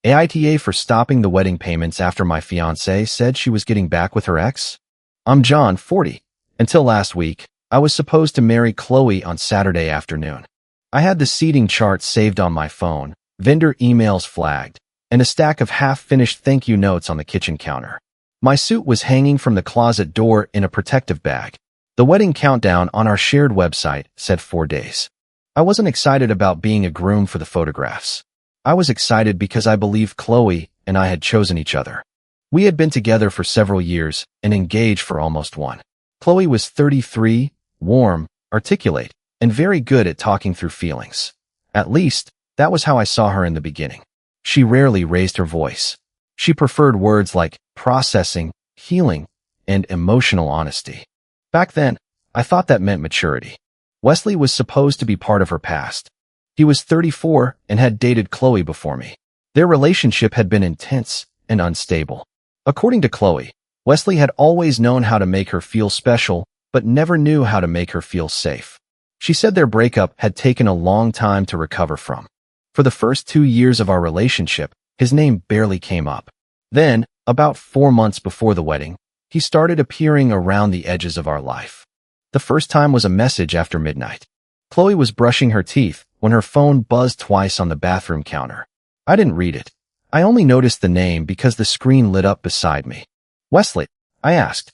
AITA for stopping the wedding payments after my fiancée said she was getting back with her ex? I'm John, 40. Until last week, I was supposed to marry Chloe on Saturday afternoon. I had the seating chart saved on my phone, vendor emails flagged, and a stack of half-finished thank you notes on the kitchen counter. My suit was hanging from the closet door in a protective bag. The wedding countdown on our shared website said 4 days. I wasn't excited about being a groom for the photographs. I was excited because I believed Chloe and I had chosen each other. We had been together for several years and engaged for almost one. Chloe was 33, warm, articulate, and very good at talking through feelings. At least, that was how I saw her in the beginning. She rarely raised her voice. She preferred words like processing, healing, and emotional honesty. Back then, I thought that meant maturity. Wesley was supposed to be part of her past. He was 34 and had dated Chloe before me. Their relationship had been intense and unstable. According to Chloe, Wesley had always known how to make her feel special, but never knew how to make her feel safe. She said their breakup had taken a long time to recover from. For the first 2 years of our relationship, his name barely came up. Then, about 4 months before the wedding, he started appearing around the edges of our life. The first time was a message after midnight. Chloe was brushing her teeth when her phone buzzed twice on the bathroom counter. I didn't read it. I only noticed the name because the screen lit up beside me. Wesley, I asked.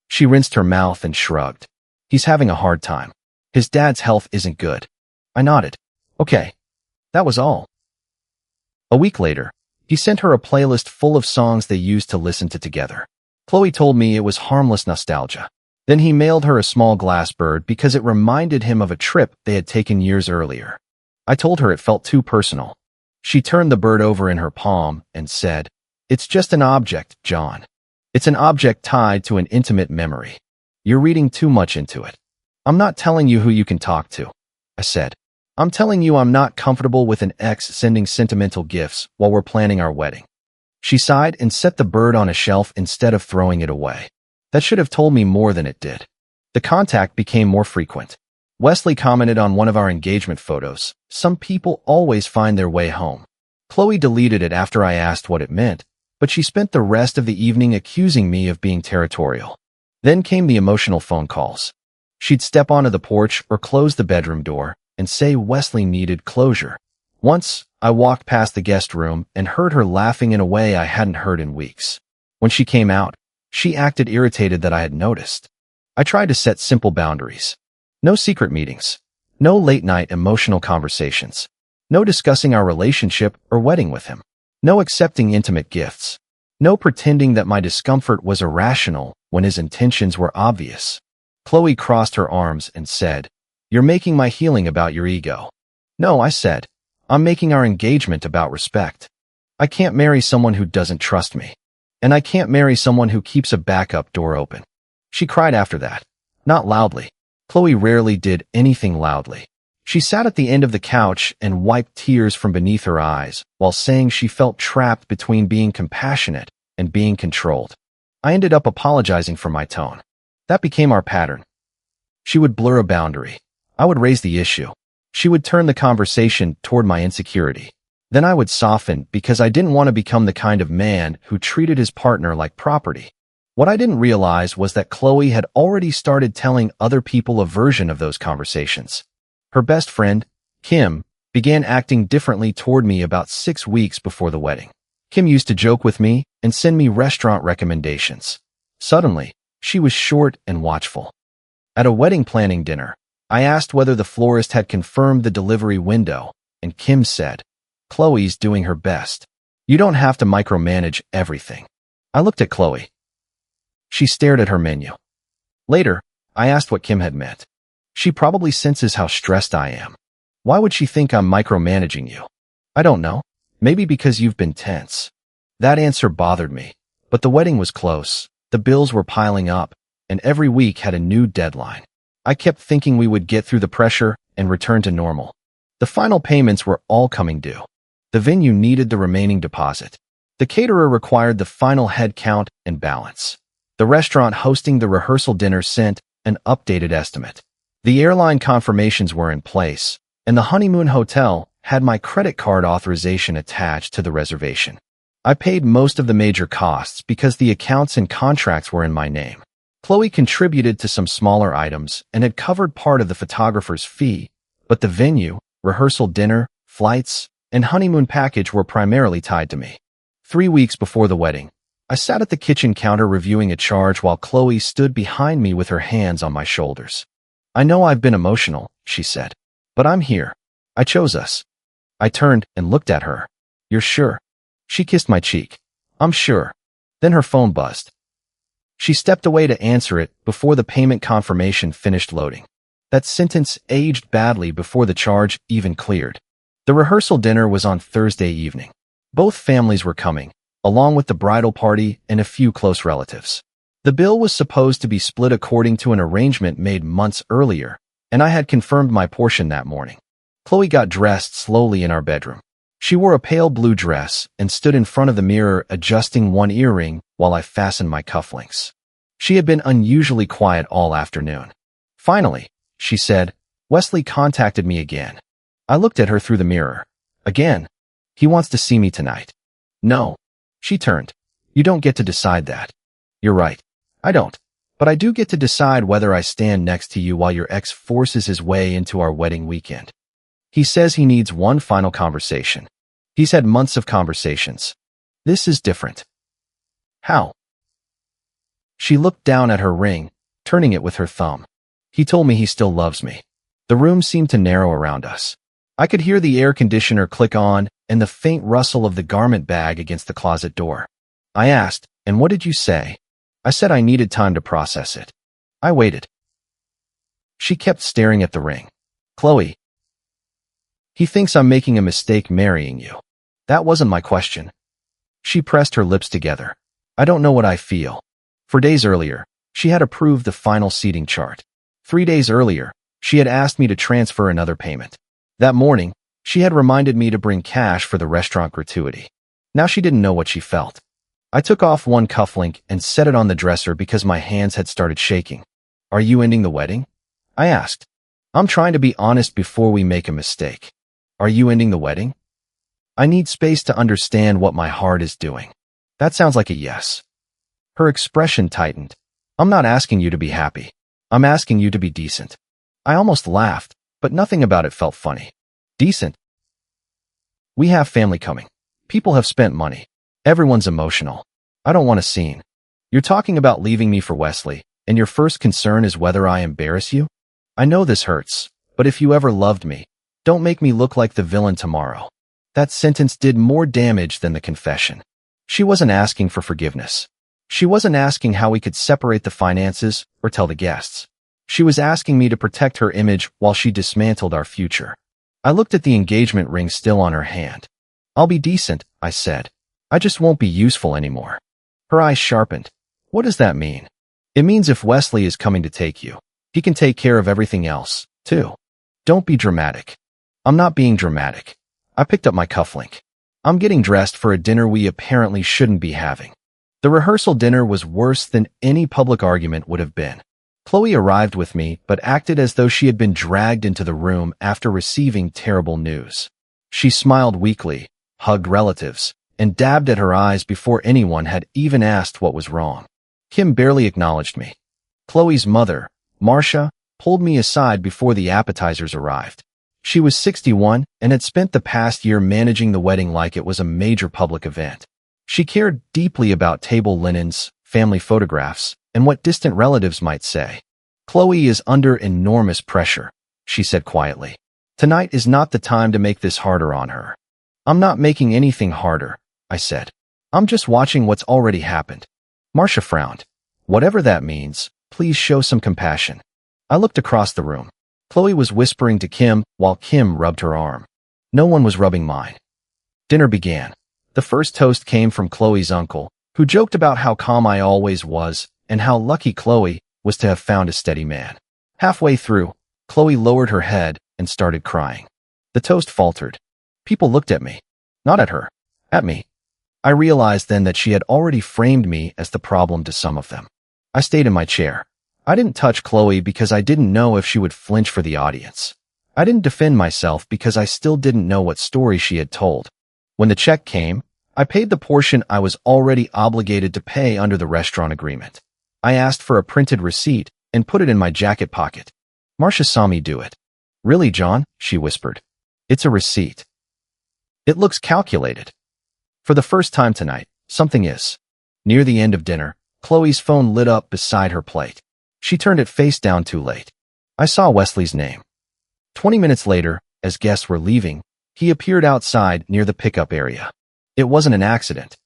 She rinsed her mouth and shrugged. He's having a hard time. His dad's health isn't good. I nodded. Okay. That was all. A week later, he sent her a playlist full of songs they used to listen to together. Chloe told me it was harmless nostalgia. Then he mailed her a small glass bird because it reminded him of a trip they had taken years earlier. I told her it felt too personal. She turned the bird over in her palm and said, "It's just an object, John. It's an object tied to an intimate memory. You're reading too much into it." "I'm not telling you who you can talk to," I said. "I'm telling you I'm not comfortable with an ex sending sentimental gifts while we're planning our wedding." She sighed and set the bird on a shelf instead of throwing it away. That should have told me more than it did. The contact became more frequent. Wesley commented on one of our engagement photos. Some people always find their way home. Chloe deleted it after I asked what it meant, but she spent the rest of the evening accusing me of being territorial. Then came the emotional phone calls. She'd step onto the porch or close the bedroom door and say Wesley needed closure. Once, I walked past the guest room and heard her laughing in a way I hadn't heard in weeks. When she came out, she acted irritated that I had noticed. I tried to set simple boundaries. No secret meetings. No late-night emotional conversations. No discussing our relationship or wedding with him. No accepting intimate gifts. No pretending that my discomfort was irrational when his intentions were obvious. Chloe crossed her arms and said, "You're making my healing about your ego." "No," I said. "I'm making our engagement about respect. I can't marry someone who doesn't trust me. And I can't marry someone who keeps a backup door open." She cried after that. Not loudly. Chloe rarely did anything loudly. She sat at the end of the couch and wiped tears from beneath her eyes while saying she felt trapped between being compassionate and being controlled. I ended up apologizing for my tone. That became our pattern. She would blur a boundary. I would raise the issue. She would turn the conversation toward my insecurity. Then I would soften because I didn't want to become the kind of man who treated his partner like property. What I didn't realize was that Chloe had already started telling other people a version of those conversations. Her best friend, Kim, began acting differently toward me about 6 weeks before the wedding. Kim used to joke with me and send me restaurant recommendations. Suddenly, she was short and watchful. At a wedding planning dinner, I asked whether the florist had confirmed the delivery window, and Kim said, "Chloe's doing her best. You don't have to micromanage everything." I looked at Chloe. She stared at her menu. Later, I asked what Kim had meant. "She probably senses how stressed I am. Why would she think I'm micromanaging you?" "I don't know. Maybe because you've been tense." That answer bothered me, but the wedding was close, the bills were piling up, and every week had a new deadline. I kept thinking we would get through the pressure and return to normal. The final payments were all coming due. The venue needed the remaining deposit. The caterer required the final head count and balance. The restaurant hosting the rehearsal dinner sent an updated estimate. The airline confirmations were in place, and the honeymoon hotel had my credit card authorization attached to the reservation. I paid most of the major costs because the accounts and contracts were in my name. Chloe contributed to some smaller items and had covered part of the photographer's fee, but the venue, rehearsal dinner, flights, and honeymoon package were primarily tied to me. 3 weeks before the wedding, I sat at the kitchen counter reviewing a charge while Chloe stood behind me with her hands on my shoulders. "I know I've been emotional," she said, "but I'm here. I chose us." I turned and looked at her. "You're sure?" She kissed my cheek. "I'm sure." Then her phone buzzed. She stepped away to answer it before the payment confirmation finished loading. That sentence aged badly before the charge even cleared. The rehearsal dinner was on Thursday evening. Both families were coming, along with the bridal party and a few close relatives. The bill was supposed to be split according to an arrangement made months earlier, and I had confirmed my portion that morning. Chloe got dressed slowly in our bedroom. She wore a pale blue dress and stood in front of the mirror adjusting one earring while I fastened my cufflinks. She had been unusually quiet all afternoon. Finally, she said, "Wesley contacted me again." I looked at her through the mirror. "Again? He wants to see me tonight." "No." She turned. "You don't get to decide that." "You're right. I don't. But I do get to decide whether I stand next to you while your ex forces his way into our wedding weekend. He says he needs one final conversation. He's had months of conversations. This is different." "How?" She looked down at her ring, turning it with her thumb. "He told me he still loves me." The room seemed to narrow around us. I could hear the air conditioner click on and the faint rustle of the garment bag against the closet door. I asked, "And what did you say?" I said I needed time to process it. I waited. She kept staring at the ring. "Chloe, he thinks I'm making a mistake marrying you." That wasn't my question. She pressed her lips together. "I don't know what I feel." For days earlier, she had approved the final seating chart. 3 days earlier, she had asked me to transfer another payment. That morning, she had reminded me to bring cash for the restaurant gratuity. Now she didn't know what she felt. I took off one cufflink and set it on the dresser because my hands had started shaking. "Are you ending the wedding?" I asked. "I'm trying to be honest before we make a mistake." "Are you ending the wedding?" "I need space to understand what my heart is doing." "That sounds like a yes." Her expression tightened. "I'm not asking you to be happy. I'm asking you to be decent." I almost laughed, but nothing about it felt funny. "Decent?" "We have family coming. People have spent money. Everyone's emotional. I don't want a scene. You're talking about leaving me for Wesley, and your first concern is whether I embarrass you? I know this hurts, but if you ever loved me, don't make me look like the villain tomorrow." That sentence did more damage than the confession. She wasn't asking for forgiveness. She wasn't asking how we could separate the finances or tell the guests. She was asking me to protect her image while she dismantled our future. I looked at the engagement ring still on her hand. "I'll be decent," I said. "I just won't be useful anymore." Her eyes sharpened. "What does that mean?" "It means if Wesley is coming to take you, he can take care of everything else, too." "Don't be dramatic." "I'm not being dramatic." I picked up my cufflink. "I'm getting dressed for a dinner we apparently shouldn't be having." The rehearsal dinner was worse than any public argument would have been. Chloe arrived with me, but acted as though she had been dragged into the room after receiving terrible news. She smiled weakly, hugged relatives, and dabbed at her eyes before anyone had even asked what was wrong. Kim barely acknowledged me. Chloe's mother, Marcia, pulled me aside before the appetizers arrived. She was 61 and had spent the past year managing the wedding like it was a major public event. She cared deeply about table linens, family photographs, and what distant relatives might say. "Chloe is under enormous pressure," she said quietly. "Tonight is not the time to make this harder on her." "I'm not making anything harder," I said. "I'm just watching what's already happened." Marcia frowned. "Whatever that means, please show some compassion." I looked across the room. Chloe was whispering to Kim while Kim rubbed her arm. No one was rubbing mine. Dinner began. The first toast came from Chloe's uncle, who joked about how calm I always was and how lucky Chloe was to have found a steady man. Halfway through, Chloe lowered her head and started crying. The toast faltered. People looked at me. Not at her. At me. I realized then that she had already framed me as the problem to some of them. I stayed in my chair. I didn't touch Chloe because I didn't know if she would flinch for the audience. I didn't defend myself because I still didn't know what story she had told. When the check came, I paid the portion I was already obligated to pay under the restaurant agreement. I asked for a printed receipt and put it in my jacket pocket. Marcia saw me do it. "Really, John?" she whispered. "It's a receipt. It looks calculated." For the first time tonight, something is. Near the end of dinner, Chloe's phone lit up beside her plate. She turned it face down too late. I saw Wesley's name. 20 minutes later, as guests were leaving, he appeared outside near the pickup area. It wasn't an accident.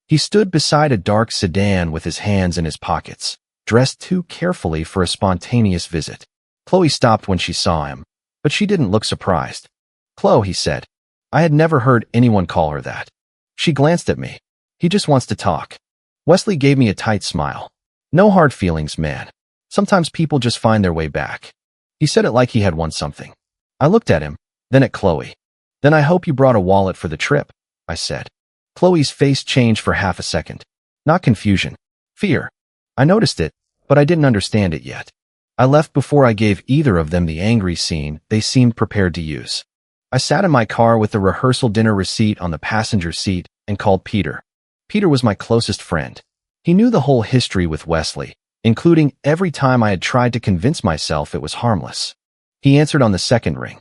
He stood beside a dark sedan with his hands in his pockets, dressed too carefully for a spontaneous visit. Chloe stopped when she saw him, but she didn't look surprised. "Chloe," he said. I had never heard anyone call her that. She glanced at me. "He just wants to talk." Wesley gave me a tight smile. "No hard feelings, man. Sometimes people just find their way back." He said it like he had won something. I looked at him, then at Chloe. "Then I hope you brought a wallet for the trip," I said. Chloe's face changed for half a second. Not confusion. Fear. I noticed it, but I didn't understand it yet. I left before I gave either of them the angry scene they seemed prepared to use. I sat in my car with the rehearsal dinner receipt on the passenger seat and called Peter. Peter was my closest friend. He knew the whole history with Wesley, including every time I had tried to convince myself it was harmless. He answered on the second ring.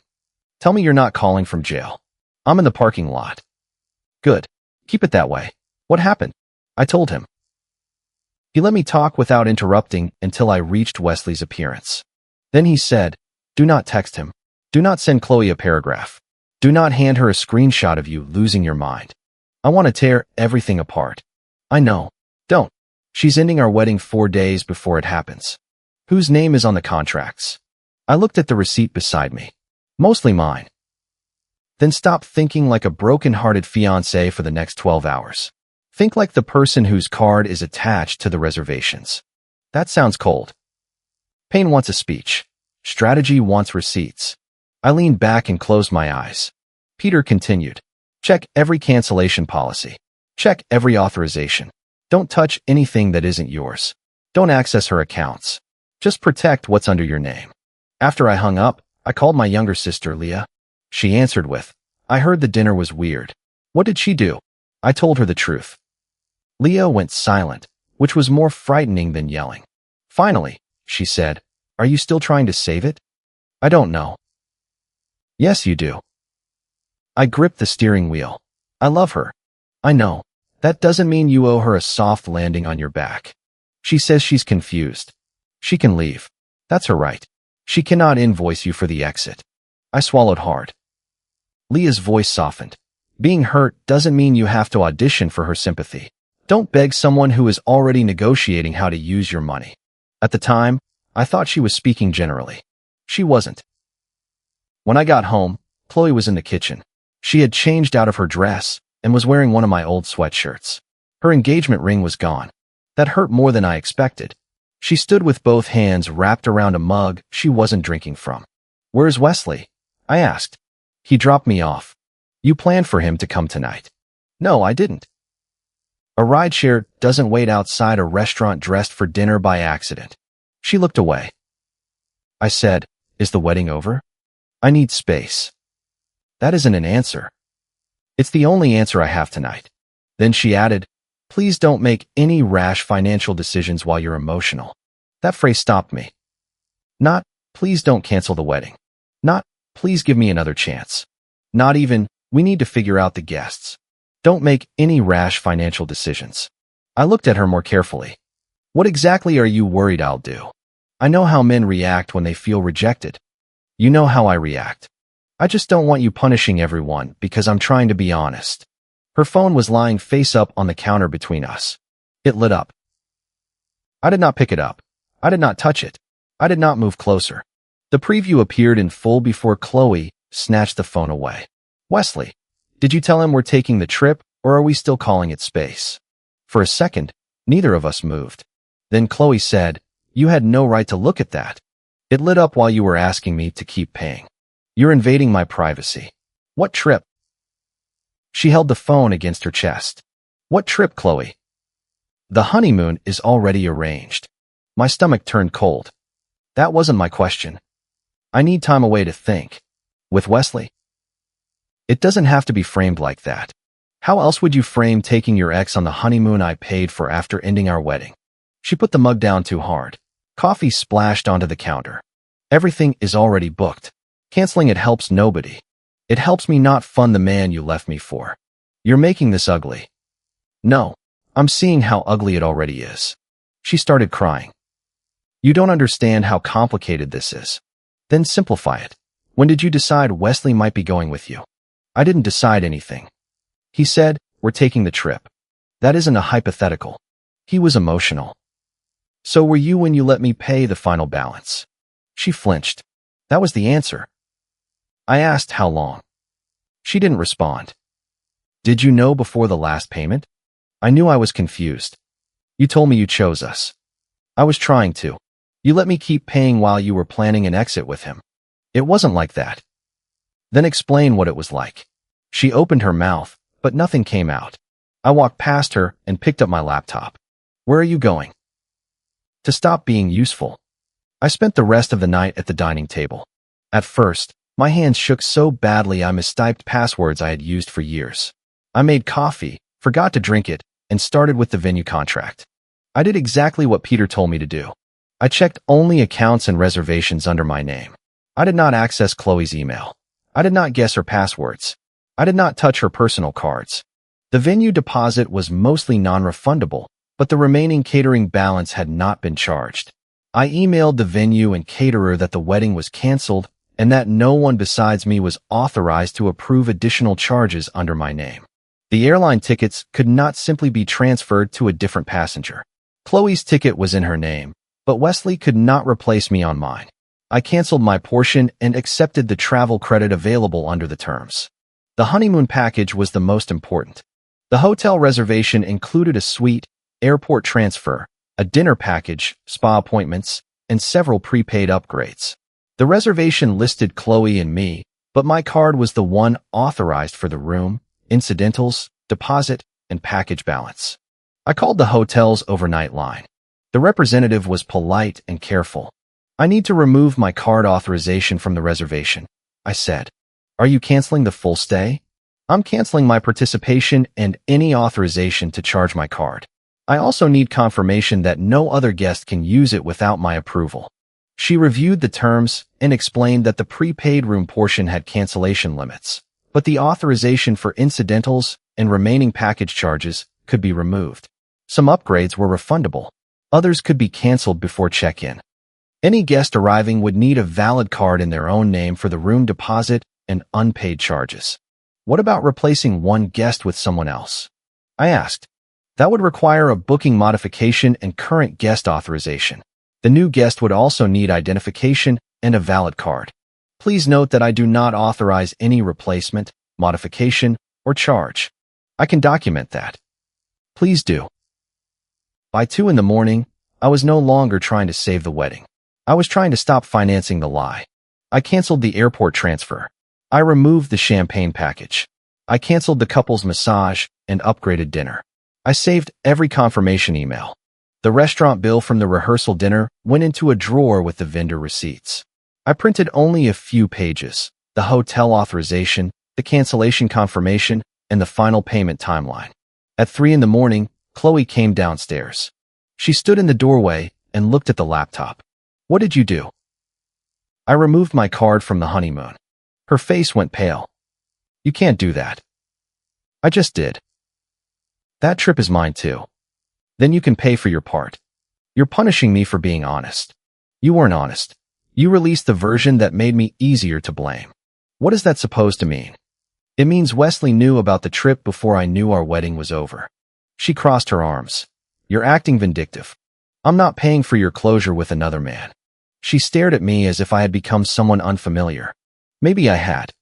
"Tell me you're not calling from jail. I'm in the parking lot." "Good. Keep it that way. What happened?" I told him. He let me talk without interrupting until I reached Wesley's appearance. Then he said, "Do not text him. Do not send Chloe a paragraph. Do not hand her a screenshot of you losing your mind. I want to tear everything apart." "I know. Don't. She's ending our wedding 4 days before it happens." "Whose name is on the contracts?" I looked at the receipt beside me. "Mostly mine." "Then stop thinking like a broken-hearted fiancé for the next 12 hours. Think like the person whose card is attached to the reservations." "That sounds cold." Pain wants a speech. Strategy wants receipts. I leaned back and closed my eyes. Peter continued. "Check every cancellation policy. Check every authorization. Don't touch anything that isn't yours. Don't access her accounts. Just protect what's under your name." After I hung up, I called my younger sister, Leah. She answered with, "I heard the dinner was weird." "What did she do?" I told her the truth. Leah went silent, which was more frightening than yelling. Finally, she said, "Are you still trying to save it?" "I don't know." "Yes, you do." I gripped the steering wheel. "I love her." "I know. That doesn't mean you owe her a soft landing on your back." "She says she's confused. She can leave. That's her right. She cannot invoice you for the exit." I swallowed hard. Leah's voice softened. "Being hurt doesn't mean you have to audition for her sympathy. Don't beg someone who is already negotiating how to use your money." At the time, I thought she was speaking generally. She wasn't. When I got home, Chloe was in the kitchen. She had changed out of her dress and was wearing one of my old sweatshirts. Her engagement ring was gone. That hurt more than I expected. She stood with both hands wrapped around a mug she wasn't drinking from. "Where's Wesley?" I asked. "He dropped me off." "You planned for him to come tonight." "No, I didn't." A rideshare doesn't wait outside a restaurant dressed for dinner by accident. She looked away. I said, "Is the wedding over?" "I need space." "That isn't an answer." "It's the only answer I have tonight." Then she added, "Please don't make any rash financial decisions while you're emotional." That phrase stopped me. Not, "Please don't cancel the wedding." Not, "Please give me another chance." Not even, "We need to figure out the guests." Don't make any rash financial decisions. I looked at her more carefully. "What exactly are you worried I'll do?" "I know how men react when they feel rejected." "You know how I react. I just don't want you punishing everyone because I'm trying to be honest." Her phone was lying face up on the counter between us. It lit up. I did not pick it up. I did not touch it. I did not move closer. The preview appeared in full before Chloe snatched the phone away. "Wesley, did you tell him we're taking the trip, or are we still calling it space?" For a second, neither of us moved. Then Chloe said, "You had no right to look at that. It lit up while you were asking me to keep paying. You're invading my privacy." "What trip?" She held the phone against her chest. "What trip, Chloe?" "The honeymoon is already arranged." My stomach turned cold. That wasn't my question. I need time away to think. With Wesley? It doesn't have to be framed like that. How else would you frame taking your ex on the honeymoon I paid for after ending our wedding? She put the mug down too hard. Coffee splashed onto the counter. Everything is already booked. Canceling it helps nobody. It helps me not fund the man you left me for. You're making this ugly. No, I'm seeing how ugly it already is. She started crying. You don't understand how complicated this is. Then simplify it. When did you decide Wesley might be going with you? I didn't decide anything. He said, we're taking the trip. That isn't a hypothetical. He was emotional. So were you when you let me pay the final balance? She flinched. That was the answer. I asked how long. She didn't respond. Did you know before the last payment? I knew I was confused. You told me you chose us. I was trying to. You let me keep paying while you were planning an exit with him. It wasn't like that. Then explain what it was like. She opened her mouth, but nothing came out. I walked past her and picked up my laptop. Where are you going? To stop being useful. I spent the rest of the night at the dining table. At first, my hands shook so badly I mistyped passwords I had used for years. I made coffee, forgot to drink it, and started with the venue contract. I did exactly what Peter told me to do. I checked only accounts and reservations under my name. I did not access Chloe's email. I did not guess her passwords. I did not touch her personal cards. The venue deposit was mostly non-refundable, but the remaining catering balance had not been charged. I emailed the venue and caterer that the wedding was canceled and that no one besides me was authorized to approve additional charges under my name. The airline tickets could not simply be transferred to a different passenger. Chloe's ticket was in her name, but Wesley could not replace me on mine. I canceled my portion and accepted the travel credit available under the terms. The honeymoon package was the most important. The hotel reservation included a suite, airport transfer, a dinner package, spa appointments, and several prepaid upgrades. The reservation listed Chloe and me, but my card was the one authorized for the room, incidentals, deposit, and package balance. I called the hotel's overnight line. The representative was polite and careful. I need to remove my card authorization from the reservation, I said. Are you canceling the full stay? I'm canceling my participation and any authorization to charge my card. I also need confirmation that no other guest can use it without my approval. She reviewed the terms and explained that the prepaid room portion had cancellation limits, but the authorization for incidentals and remaining package charges could be removed. Some upgrades were refundable. Others could be canceled before check-in. Any guest arriving would need a valid card in their own name for the room deposit and unpaid charges. What about replacing one guest with someone else? I asked. That would require a booking modification and current guest authorization. The new guest would also need identification and a valid card. Please note that I do not authorize any replacement, modification, or charge. I can document that. Please do. By 2 a.m, I was no longer trying to save the wedding. I was trying to stop financing the lie. I canceled the airport transfer. I removed the champagne package. I canceled the couple's massage and upgraded dinner. I saved every confirmation email. The restaurant bill from the rehearsal dinner went into a drawer with the vendor receipts. I printed only a few pages, the hotel authorization, the cancellation confirmation, and the final payment timeline. At 3 a.m, Chloe came downstairs. She stood in the doorway and looked at the laptop. What did you do? I removed my card from the honeymoon. Her face went pale. You can't do that. I just did. That trip is mine too. Then you can pay for your part. You're punishing me for being honest. You weren't honest. You released the version that made me easier to blame. What is that supposed to mean? It means Wesley knew about the trip before I knew our wedding was over. She crossed her arms. You're acting vindictive. I'm not paying for your closure with another man. She stared at me as if I had become someone unfamiliar. Maybe I had.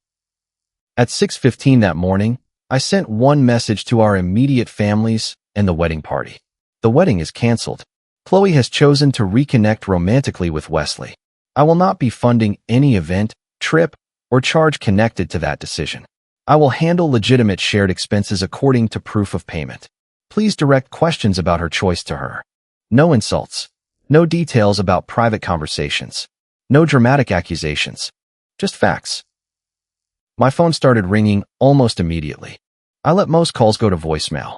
At 6:15 that morning, I sent one message to our immediate families and the wedding party. The wedding is canceled. Chloe has chosen to reconnect romantically with Wesley. I will not be funding any event, trip, or charge connected to that decision. I will handle legitimate shared expenses according to proof of payment. Please direct questions about her choice to her. No insults. No details about private conversations. No dramatic accusations. Just facts. My phone started ringing almost immediately. I let most calls go to voicemail.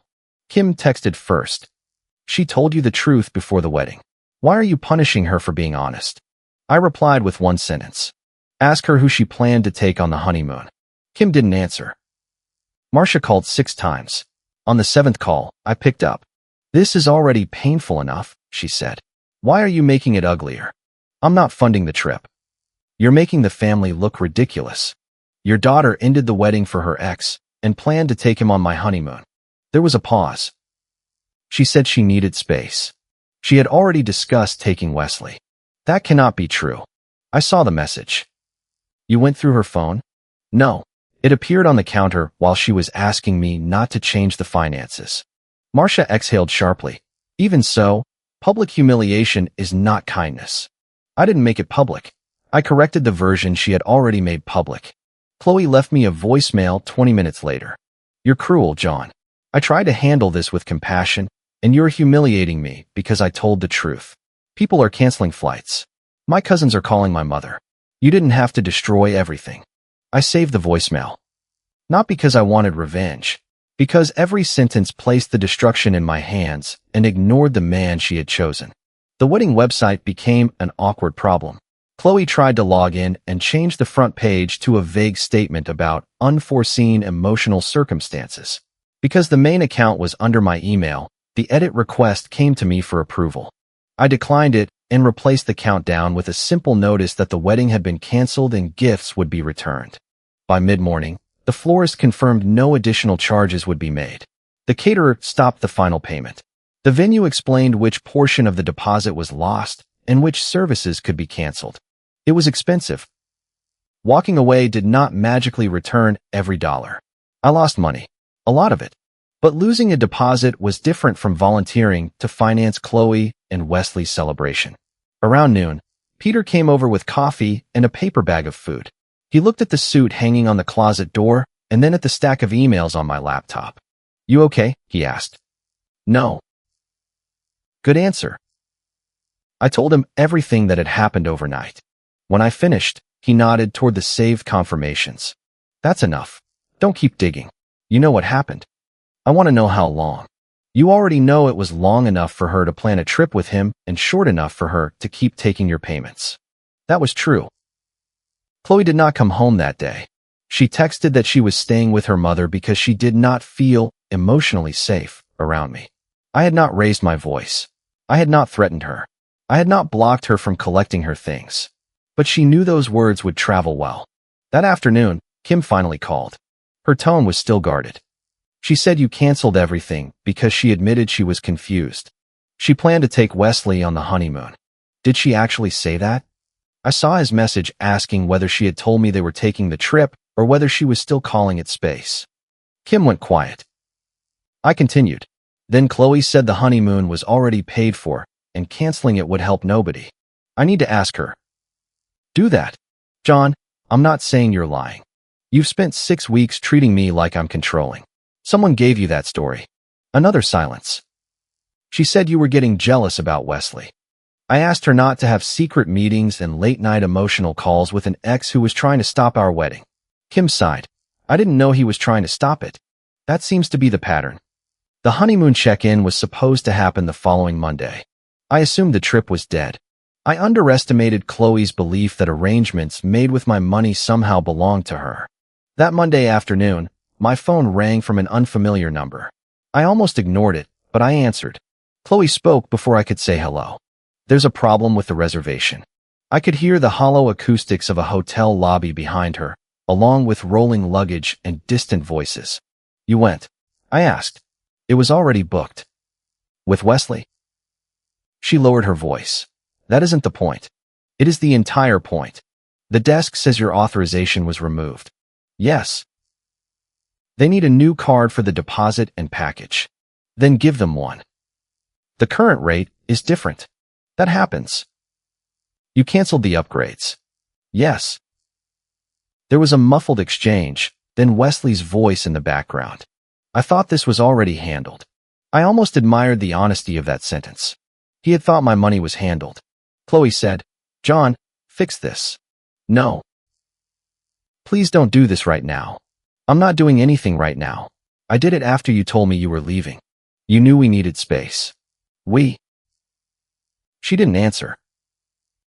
Kim texted first. She told you the truth before the wedding. Why are you punishing her for being honest? I replied with one sentence. Ask her who she planned to take on the honeymoon. Kim didn't answer. Marcia called 6 times. On the 7th call, I picked up. This is already painful enough, she said. Why are you making it uglier? I'm not funding the trip. You're making the family look ridiculous. Your daughter ended the wedding for her ex and planned to take him on my honeymoon. There was a pause. She said she needed space. She had already discussed taking Wesley. That cannot be true. I saw the message. You went through her phone? No. It appeared on the counter while she was asking me not to change the finances. Marcia exhaled sharply. Even so, public humiliation is not kindness. I didn't make it public. I corrected the version she had already made public. Chloe left me a voicemail 20 minutes later. You're cruel, John. I tried to handle this with compassion, and you're humiliating me because I told the truth. People are canceling flights. My cousins are calling my mother. You didn't have to destroy everything. I saved the voicemail. Not because I wanted revenge, because every sentence placed the destruction in my hands and ignored the man she had chosen. The wedding website became an awkward problem. Chloe tried to log in and change the front page to a vague statement about unforeseen emotional circumstances. Because the main account was under my email, the edit request came to me for approval. I declined it and replaced the countdown with a simple notice that the wedding had been canceled and gifts would be returned. By mid-morning, the florist confirmed no additional charges would be made. The caterer stopped the final payment. The venue explained which portion of the deposit was lost and which services could be canceled. It was expensive. Walking away did not magically return every dollar. I lost money, a lot of it. But losing a deposit was different from volunteering to finance Chloe and Wesley's celebration. Around noon, Peter came over with coffee and a paper bag of food. He looked at the suit hanging on the closet door and then at the stack of emails on my laptop. You okay? He asked. No. Good answer. I told him everything that had happened overnight. When I finished, he nodded toward the saved confirmations. That's enough. Don't keep digging. You know what happened. I want to know how long. You already know it was long enough for her to plan a trip with him and short enough for her to keep taking your payments. That was true. Chloe did not come home that day. She texted that she was staying with her mother because she did not feel emotionally safe around me. I had not raised my voice. I had not threatened her. I had not blocked her from collecting her things. But she knew those words would travel well. That afternoon, Kim finally called. Her tone was still guarded. She said you canceled everything because she admitted she was confused. She planned to take Wesley on the honeymoon. Did she actually say that? I saw his message asking whether she had told me they were taking the trip or whether she was still calling it space. Kim went quiet. I continued. Then Chloe said the honeymoon was already paid for and canceling it would help nobody. I need to ask her. Do that. John, I'm not saying you're lying. You've spent 6 weeks treating me like I'm controlling. Someone gave you that story. Another silence. She said you were getting jealous about Wesley. I asked her not to have secret meetings and late-night emotional calls with an ex who was trying to stop our wedding. Kim sighed. I didn't know he was trying to stop it. That seems to be the pattern. The honeymoon check-in was supposed to happen the following Monday. I assumed the trip was dead. I underestimated Chloe's belief that arrangements made with my money somehow belonged to her. That Monday afternoon, my phone rang from an unfamiliar number. I almost ignored it, but I answered. Chloe spoke before I could say hello. There's a problem with the reservation. I could hear the hollow acoustics of a hotel lobby behind her, along with rolling luggage and distant voices. You went? I asked. It was already booked. With Wesley? She lowered her voice. That isn't the point. It is the entire point. The desk says your authorization was removed. Yes. They need a new card for the deposit and package. Then give them one. The current rate is different. That happens. You canceled the upgrades. Yes. There was a muffled exchange, then Wesley's voice in the background. I thought this was already handled. I almost admired the honesty of that sentence. He had thought my money was handled. Chloe said, John, Fix this. No. Please don't do this right now. I'm not doing anything right now. I did it after you told me you were leaving. You knew we needed space. She didn't answer.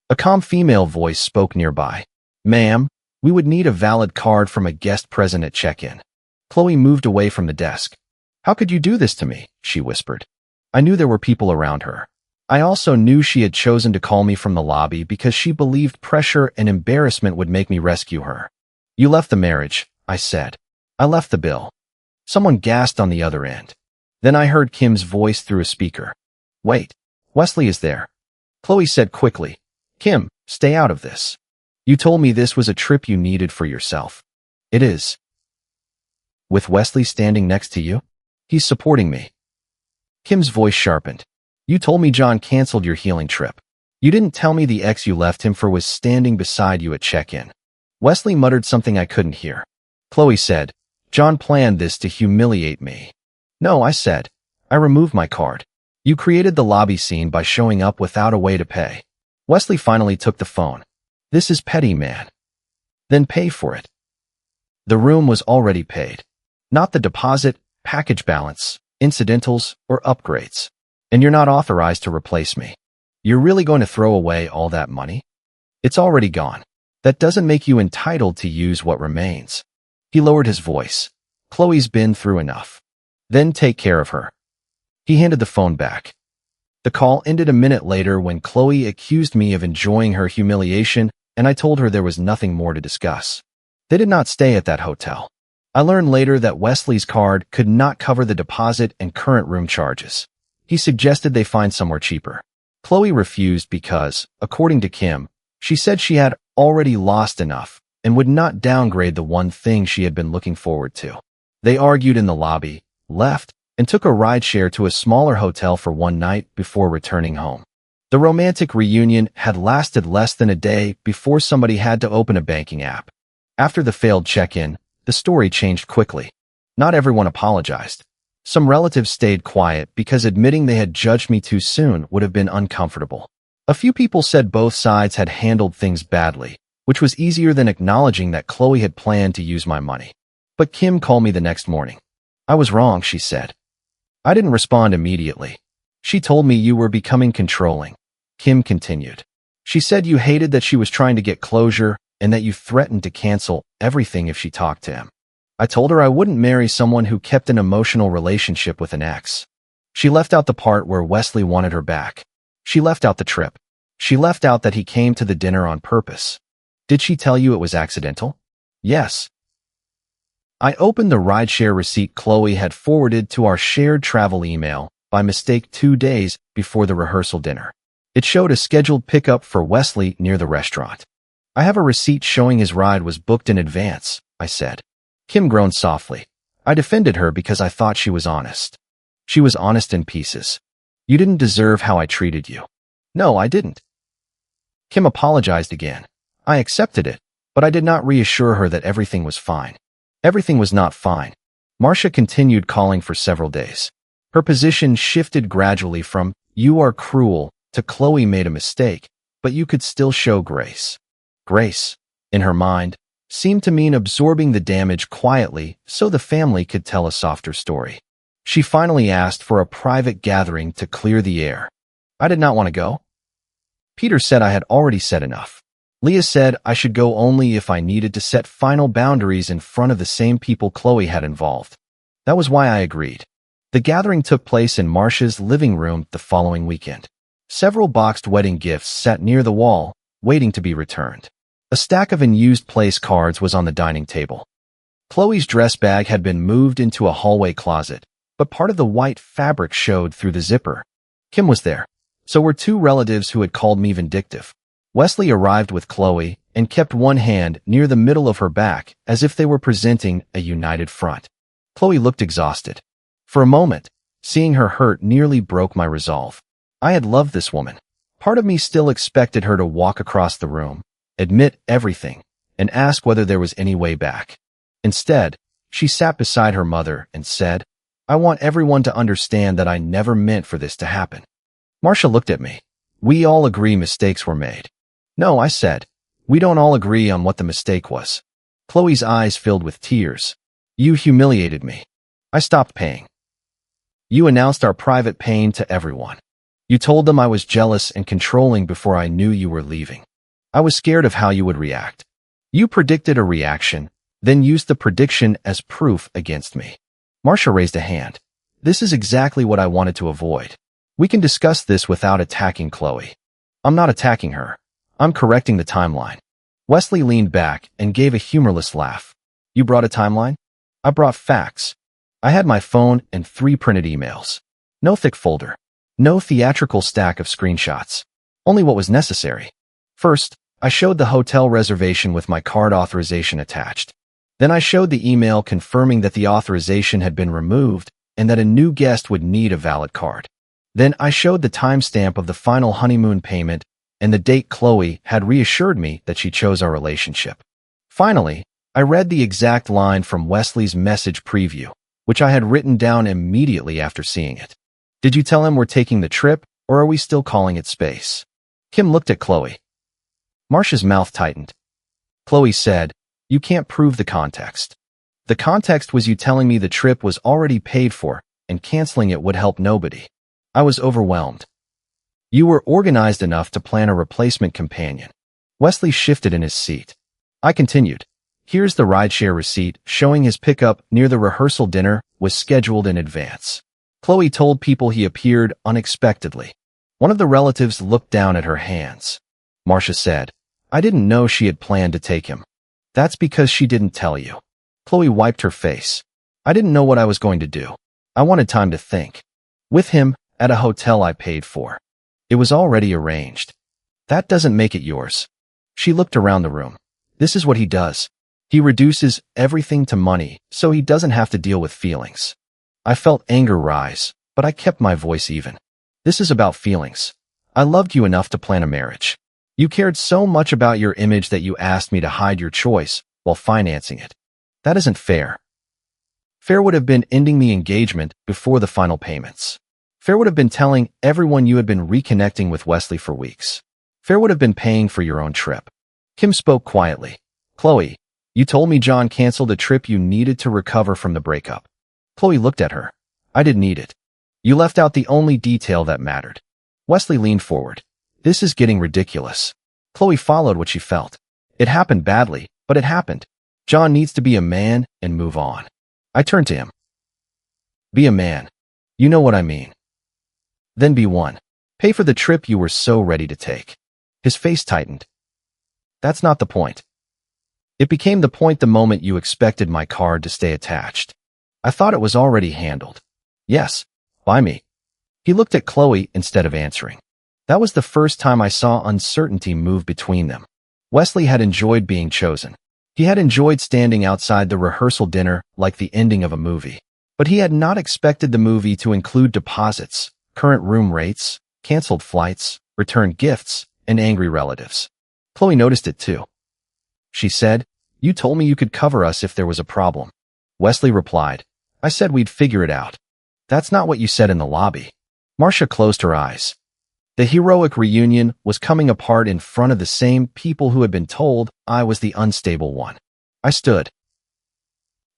A calm female voice spoke nearby. Ma'am, we would need a valid card from a guest present at check-in. Chloe moved away from the desk. How could you do this to me? She whispered. I knew there were people around her. I also knew she had chosen to call me from the lobby because she believed pressure and embarrassment would make me rescue her. You left the marriage, I said. I left the bill. Someone gasped on the other end. Then I heard Kim's voice through a speaker. Wait, Wesley is there. Chloe said quickly. Kim, stay out of this. You told me this was a trip you needed for yourself. It is. With Wesley standing next to you? He's supporting me. Kim's voice sharpened. You told me John canceled your healing trip. You didn't tell me the ex you left him for was standing beside you at check-in. Wesley muttered something I couldn't hear. Chloe said, John planned this to humiliate me. No, I said. I removed my card. You created the lobby scene by showing up without a way to pay. Wesley finally took the phone. This is petty, man. Then pay for it. The room was already paid. Not the deposit, package balance, incidentals, or upgrades. And you're not authorized to replace me. You're really going to throw away all that money? It's already gone. That doesn't make you entitled to use what remains. He lowered his voice. Chloe's been through enough. Then take care of her. He handed the phone back. The call ended a minute later when Chloe accused me of enjoying her humiliation, and I told her there was nothing more to discuss. They did not stay at that hotel. I learned later that Wesley's card could not cover the deposit and current room charges. He suggested they find somewhere cheaper. Chloe refused because, according to Kim, she said she had already lost enough and would not downgrade the one thing she had been looking forward to. They argued in the lobby, left, and took a rideshare to a smaller hotel for one night before returning home. The romantic reunion had lasted less than a day before somebody had to open a banking app. After the failed check-in, the story changed quickly. Not everyone apologized. Some relatives stayed quiet because admitting they had judged me too soon would have been uncomfortable. A few people said both sides had handled things badly, which was easier than acknowledging that Chloe had planned to use my money. But Kim called me the next morning. I was wrong, she said. I didn't respond immediately. She told me you were becoming controlling. Kim continued. She said you hated that she was trying to get closure and that you threatened to cancel everything if she talked to him. I told her I wouldn't marry someone who kept an emotional relationship with an ex. She left out the part where Wesley wanted her back. She left out the trip. She left out that he came to the dinner on purpose. Did she tell you it was accidental? Yes. I opened the rideshare receipt Chloe had forwarded to our shared travel email by mistake 2 days before the rehearsal dinner. It showed a scheduled pickup for Wesley near the restaurant. I have a receipt showing his ride was booked in advance, I said. Kim groaned softly. I defended her because I thought she was honest. She was honest in pieces. You didn't deserve how I treated you. No, I didn't. Kim apologized again. I accepted it, but I did not reassure her that everything was fine. Everything was not fine. Marcia continued calling for several days. Her position shifted gradually from, you are cruel, to Chloe made a mistake, but you could still show grace. Grace, in her mind, seemed to mean absorbing the damage quietly so the family could tell a softer story. She finally asked for a private gathering to clear the air. I did not want to go. Peter said I had already said enough. Leah said I should go only if I needed to set final boundaries in front of the same people Chloe had involved. That was why I agreed. The gathering took place in Marcia's living room the following weekend. Several boxed wedding gifts sat near the wall, waiting to be returned. A stack of unused place cards was on the dining table. Chloe's dress bag had been moved into a hallway closet, but part of the white fabric showed through the zipper. Kim was there. So were 2 relatives who had called me vindictive. Wesley arrived with Chloe and kept one hand near the middle of her back as if they were presenting a united front. Chloe looked exhausted. For a moment, seeing her hurt nearly broke my resolve. I had loved this woman. Part of me still expected her to walk across the room, admit everything, and ask whether there was any way back. Instead, she sat beside her mother and said, I want everyone to understand that I never meant for this to happen. Marcia looked at me. We all agree mistakes were made. No, I said, We don't all agree on what the mistake was. Chloe's eyes filled with tears. You humiliated me. I stopped paying. You announced our private pain to everyone. You told them I was jealous and controlling before I knew you were leaving. I was scared of how you would react. You predicted a reaction, then used the prediction as proof against me. Marcia raised a hand. This is exactly what I wanted to avoid. We can discuss this without attacking Chloe. I'm not attacking her. I'm correcting the timeline. Wesley leaned back and gave a humorless laugh. You brought a timeline? I brought facts. I had my phone and 3 printed emails. No thick folder. No theatrical stack of screenshots. Only what was necessary. First, I showed the hotel reservation with my card authorization attached. Then I showed the email confirming that the authorization had been removed and that a new guest would need a valid card. Then I showed the timestamp of the final honeymoon payment and the date Chloe had reassured me that she chose our relationship. Finally, I read the exact line from Wesley's message preview, which I had written down immediately after seeing it. Did you tell him we're taking the trip, or are we still calling it space? Kim looked at Chloe. Marcia's mouth tightened. Chloe said, you can't prove the context. The context was you telling me the trip was already paid for, and canceling it would help nobody. I was overwhelmed. You were organized enough to plan a replacement companion. Wesley shifted in his seat. I continued. Here's the rideshare receipt showing his pickup near the rehearsal dinner was scheduled in advance. Chloe told people he appeared unexpectedly. One of the relatives looked down at her hands. Marcia said, I didn't know she had planned to take him. That's because she didn't tell you. Chloe wiped her face. I didn't know what I was going to do. I wanted time to think. With him, at a hotel I paid for. It was already arranged. That doesn't make it yours. She looked around the room. This is what he does. He reduces everything to money so he doesn't have to deal with feelings. I felt anger rise, but I kept my voice even. This is about feelings. I loved you enough to plan a marriage. You cared so much about your image that you asked me to hide your choice while financing it. That isn't fair. Fair would have been ending the engagement before the final payments. Fair would have been telling everyone you had been reconnecting with Wesley for weeks. Fair would have been paying for your own trip. Kim spoke quietly. Chloe, you told me John canceled a trip you needed to recover from the breakup. Chloe looked at her. I didn't need it. You left out the only detail that mattered. Wesley leaned forward. This is getting ridiculous. Chloe followed what she felt. It happened badly, but it happened. John needs to be a man and move on. I turned to him. Be a man. You know what I mean. Then be one. Pay for the trip you were so ready to take. His face tightened. That's not the point. It became the point the moment you expected my card to stay attached. I thought it was already handled. Yes, by me. He looked at Chloe instead of answering. That was the first time I saw uncertainty move between them. Wesley had enjoyed being chosen. He had enjoyed standing outside the rehearsal dinner like the ending of a movie. But he had not expected the movie to include deposits, current room rates, canceled flights, returned gifts, and angry relatives. Chloe noticed it too. She said, you told me you could cover us if there was a problem. Wesley replied, I said we'd figure it out. That's not what you said in the lobby. Marcia closed her eyes. The heroic reunion was coming apart in front of the same people who had been told I was the unstable one. I stood.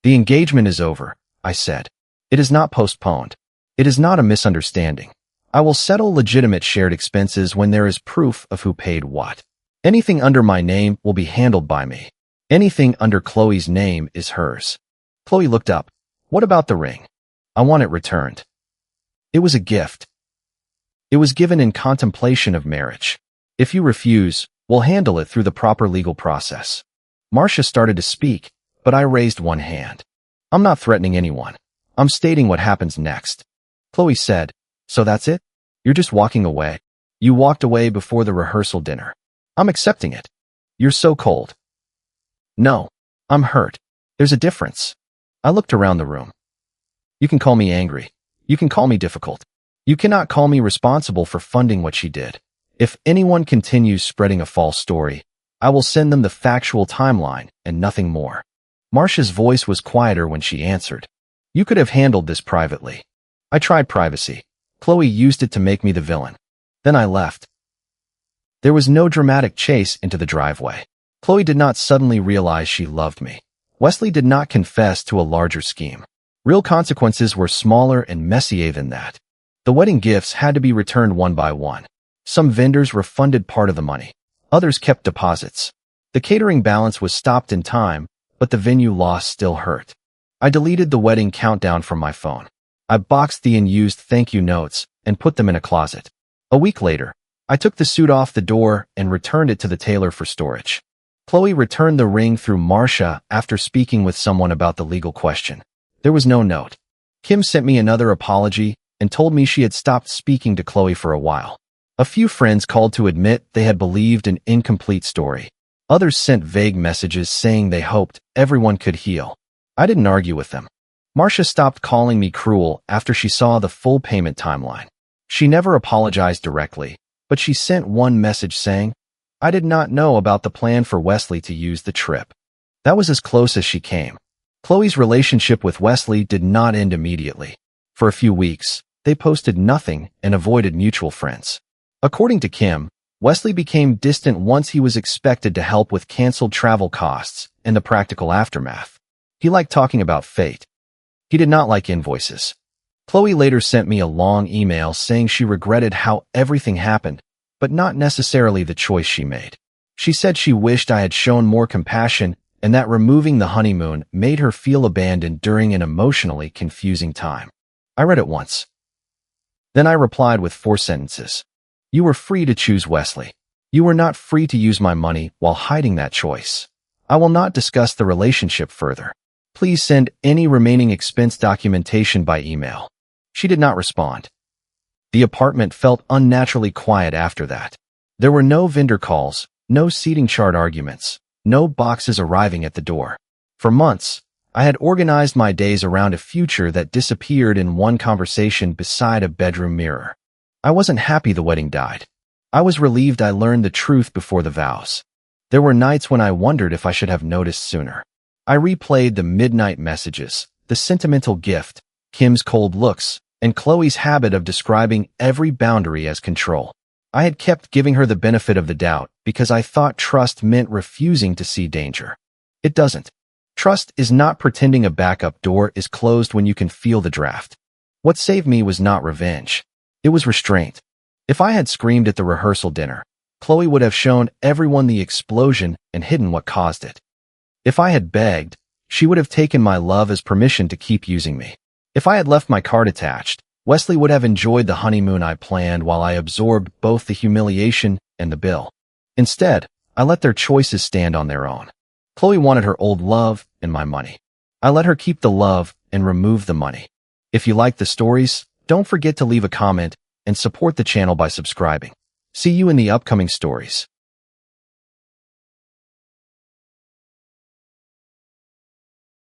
The engagement is over, I said. It is not postponed. It is not a misunderstanding. I will settle legitimate shared expenses when there is proof of who paid what. Anything under my name will be handled by me. Anything under Chloe's name is hers. Chloe looked up. What about the ring? I want it returned. It was a gift. It was given in contemplation of marriage. If you refuse, we'll handle it through the proper legal process. Marcia started to speak, but I raised one hand. I'm not threatening anyone. I'm stating what happens next. Chloe said, so that's it? You're just walking away? You walked away before the rehearsal dinner. I'm accepting it. You're so cold. No, I'm hurt. There's a difference. I looked around the room. You can call me angry. You can call me difficult. You cannot call me responsible for funding what she did. If anyone continues spreading a false story, I will send them the factual timeline and nothing more. Marcia's voice was quieter when she answered. You could have handled this privately. I tried privacy. Chloe used it to make me the villain. Then I left. There was no dramatic chase into the driveway. Chloe did not suddenly realize she loved me. Wesley did not confess to a larger scheme. Real consequences were smaller and messier than that. The wedding gifts had to be returned one by one. Some vendors refunded part of the money. Others kept deposits. The catering balance was stopped in time, but the venue loss still hurt. I deleted the wedding countdown from my phone. I boxed the unused thank you notes and put them in a closet. A week later, I took the suit off the door and returned it to the tailor for storage. Chloe returned the ring through Marcia after speaking with someone about the legal question. There was no note. Kim sent me another apology and told me she had stopped speaking to Chloe for a while. A few friends called to admit they had believed an incomplete story. Others sent vague messages saying they hoped everyone could heal. I didn't argue with them. Marcia stopped calling me cruel after she saw the full payment timeline. She never apologized directly, but she sent one message saying, "I did not know about the plan for Wesley to use the trip." That was as close as she came. Chloe's relationship with Wesley did not end immediately. For a few weeks, they posted nothing and avoided mutual friends. According to Kim, Wesley became distant once he was expected to help with canceled travel costs and the practical aftermath. He liked talking about fate. He did not like invoices. Chloe later sent me a long email saying she regretted how everything happened, but not necessarily the choice she made. She said she wished I had shown more compassion and that removing the honeymoon made her feel abandoned during an emotionally confusing time. I read it once. Then I replied with 4 sentences. You were free to choose Wesley. You were not free to use my money while hiding that choice. I will not discuss the relationship further. Please send any remaining expense documentation by email. She did not respond. The apartment felt unnaturally quiet after that. There were no vendor calls, no seating chart arguments, no boxes arriving at the door. For months, I had organized my days around a future that disappeared in one conversation beside a bedroom mirror. I wasn't happy the wedding died. I was relieved I learned the truth before the vows. There were nights when I wondered if I should have noticed sooner. I replayed the midnight messages, the sentimental gift, Kim's cold looks, and Chloe's habit of describing every boundary as control. I had kept giving her the benefit of the doubt because I thought trust meant refusing to see danger. It doesn't. Trust is not pretending a backup door is closed when you can feel the draft. What saved me was not revenge. It was restraint. If I had screamed at the rehearsal dinner, Chloe would have shown everyone the explosion and hidden what caused it. If I had begged, she would have taken my love as permission to keep using me. If I had left my card attached, Wesley would have enjoyed the honeymoon I planned while I absorbed both the humiliation and the bill. Instead, I let their choices stand on their own. Chloe wanted her old love and my money. I let her keep the love and remove the money. If you like the stories, don't forget to leave a comment and support the channel by subscribing. See you in the upcoming stories.